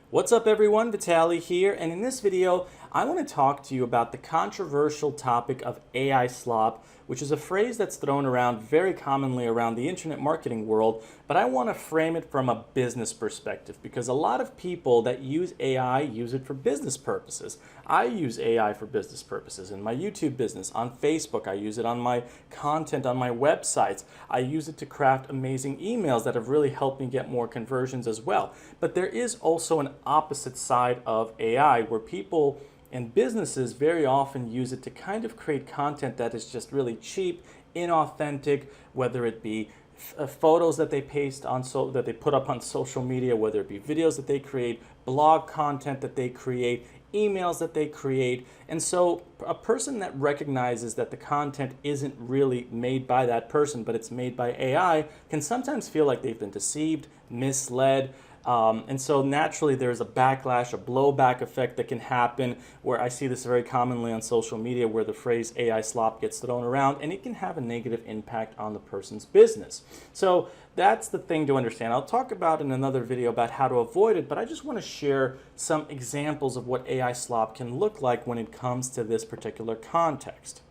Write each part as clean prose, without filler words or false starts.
What's up everyone, Vitaly here, and in this video I want to talk to you about the controversial topic of AI slop, which is a phrase that's thrown around very commonly around the internet marketing world, but I want to frame it from a business perspective because a lot of people that use AI use it for business purposes. I use AI for business purposes in my YouTube business, on Facebook, I use it on my content on my websites, I use it to craft amazing emails that have really helped me get more conversions as well. But there is also an opposite side of AI where people and businesses very often use it to kind of create content that is just really cheap, inauthentic, whether it be photos that they paste on that they put up on social media, whether it be videos that they create, blog content that they create, emails that they create. And so a person that recognizes that the content isn't really made by that person, but it's made by AI, can sometimes feel like they've been deceived, misled. And so naturally there's a backlash, a blowback effect that can happen where I see this very commonly on social media where the phrase AI slop gets thrown around and it can have a negative impact on the person's business. So that's the thing to understand. I'll talk about in another video about how to avoid it, but I just want to share some examples of what AI slop can look like when it comes to this particular context.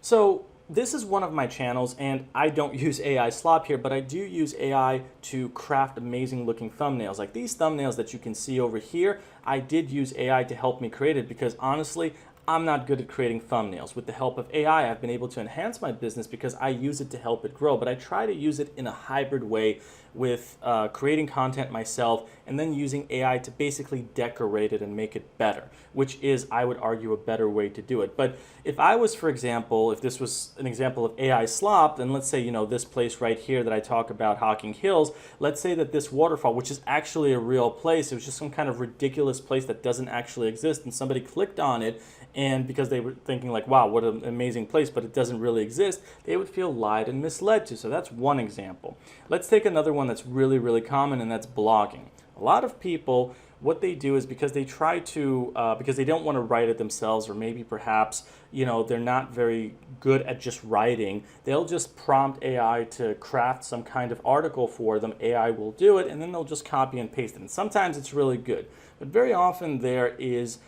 So this is one of my channels, and I don't use AI slop here, but I do use AI to craft amazing looking thumbnails. Like these thumbnails that you can see over here, I did use AI to help me create it because honestly, I'm not good at creating thumbnails. With the help of AI, I've been able to enhance my business because I use it to help it grow, but I try to use it in a hybrid way with creating content myself and then using AI to basically decorate it and make it better, which is, I would argue, a better way to do it. But if I was, for example, if this was an example of AI slop, then let's say, this place right here that I talk about, Hocking Hills, let's say that this waterfall, which is actually a real place, it was just some kind of ridiculous place that doesn't actually exist, and somebody clicked on it, and because they were thinking like, wow, what an amazing place, but it doesn't really exist, they would feel lied and misled to. So that's one example. Let's take another one that's really, really common, and that's blogging. A lot of people, what they do is because they try to, because they don't want to write it themselves, or maybe perhaps, they're not very good at just writing, they'll just prompt AI to craft some kind of article for them. AI will do it, and then they'll just copy and paste it. And sometimes it's really good, but very often there is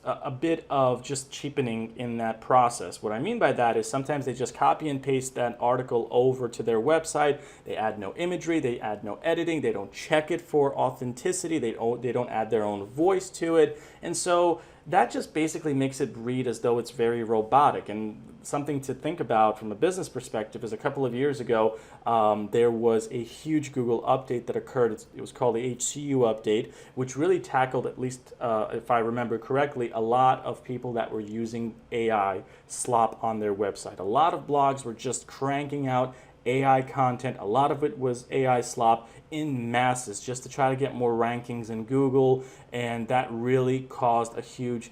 a bit of just cheapening in that process. What I mean by that is sometimes they just copy and paste that article over to their website. They add no imagery, they add no editing, they don't check it for authenticity, they don't add their own voice to it. And so that just basically makes it read as though it's very robotic. And something to think about from a business perspective is a couple of years ago, there was a huge Google update that occurred. It was called the HCU update, which really tackled, at least if I remember correctly, a lot of people that were using AI slop on their website. A lot of blogs were just cranking out AI content. A lot of it was AI slop in masses just to try to get more rankings in Google, and that really caused a huge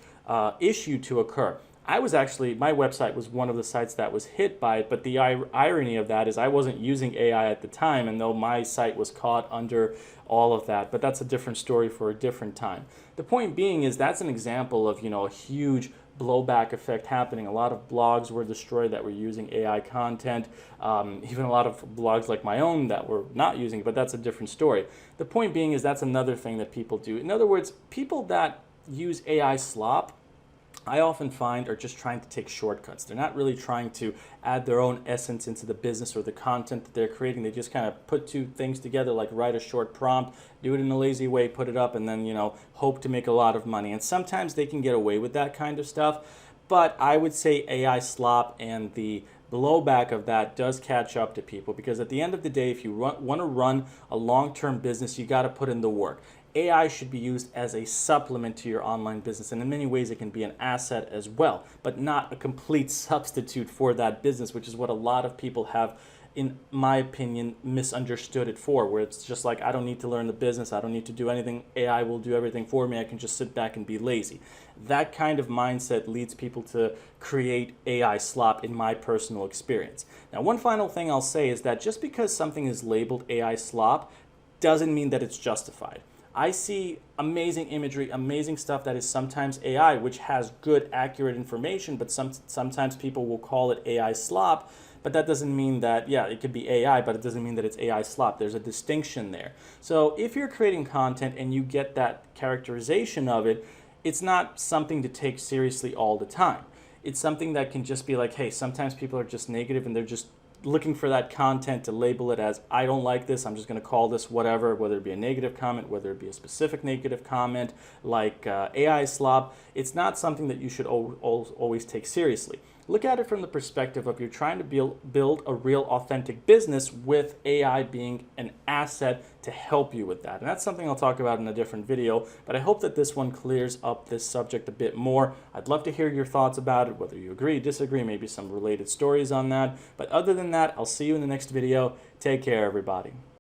issue to occur. My website was one of the sites that was hit by it, but the irony of that is I wasn't using AI at the time, and though my site was caught under all of that, but that's a different story for a different time. The point being is that's an example of, a huge blowback effect happening. A lot of blogs were destroyed that were using AI content, even a lot of blogs like my own that were not using it, but that's a different story. The point being is that's another thing that people do. In other words, people that use AI slop, I often find, are just trying to take shortcuts. They're not really trying to add their own essence into the business or the content that they're creating. They just kind of put two things together, like write a short prompt, do it in a lazy way, put it up, and then, hope to make a lot of money. And sometimes they can get away with that kind of stuff, but I would say AI slop and the blowback of that does catch up to people, because at the end of the day, if you want to run a long-term business, you got to put in the work. AI should be used as a supplement to your online business, and in many ways it can be an asset as well, but not a complete substitute for that business, which is what a lot of people have, in my opinion, misunderstood it for, where it's just like, I don't need to learn the business, I don't need to do anything, AI will do everything for me, I can just sit back and be lazy. That kind of mindset leads people to create AI slop, in my personal experience. Now, one final thing I'll say is that just because something is labeled AI slop doesn't mean that it's justified. I see amazing imagery, amazing stuff that is sometimes AI, which has good, accurate information, but sometimes people will call it AI slop but that doesn't mean that, yeah, it could be AI, but it doesn't mean that it's AI slop. There's a distinction there. So if you're creating content and you get that characterization of it, it's not something to take seriously all the time. It's something that can just be like, hey, sometimes people are just negative and they're just looking for that content to label it as, I don't like this, I'm just going to call this whatever, whether it be a negative comment, whether it be a specific negative comment, like AI slop. It's not something that you should always take seriously. Look at it from the perspective of you're trying to build a real authentic business with AI being an asset to help you with that. And that's something I'll talk about in a different video, but I hope that this one clears up this subject a bit more. I'd love to hear your thoughts about it, whether you agree, disagree, maybe some related stories on that. But other than that, I'll see you in the next video. Take care, everybody.